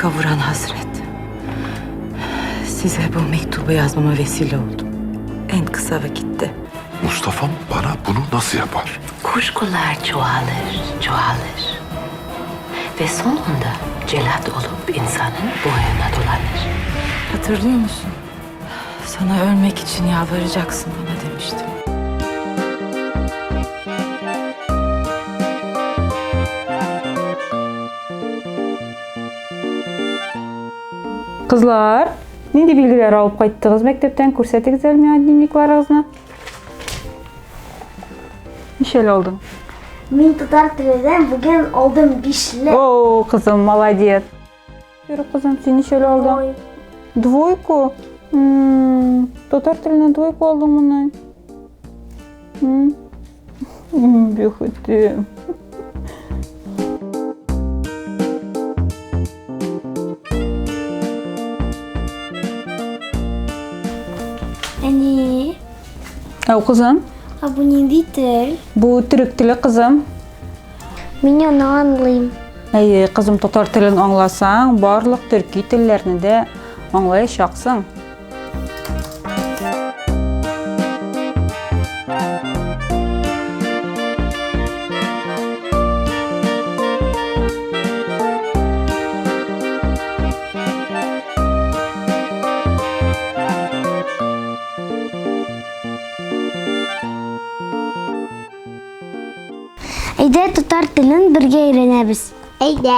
kavuran Hazret. Size bu mektubu yazmama vesile oldum. En kısa vakitte. Mustafa'm bana bunu nasıl yapar? Kuşkular çoğalır. Ve sonunda celat olup insanın boynuna dolanır. Hatırlıyor musun? Sana ölmek için yalvaracaksın bana demiştim. Kızlar, neydi bilgiler alıp kayttınız mektepten? Ko'rsatыңыз әлме дневник varağızına. Neşeli oldun? Min tutar türeden bugün oldum bişli. Oo kızım, молодец. Yürü kızım, sen neşeli oldun? Двойку? Tatar tiline двойку oldun bunu. Бюхтüm. Anne, O kızım, bu ne değil? bu Türk dili kızım. Ben onu anlayayım. Kızım, Tatar tilini anlasan, barlıq Türkiye tillerini de anlayışacaksın. Eyde tutar tilin birge öğreneriz. Eyde.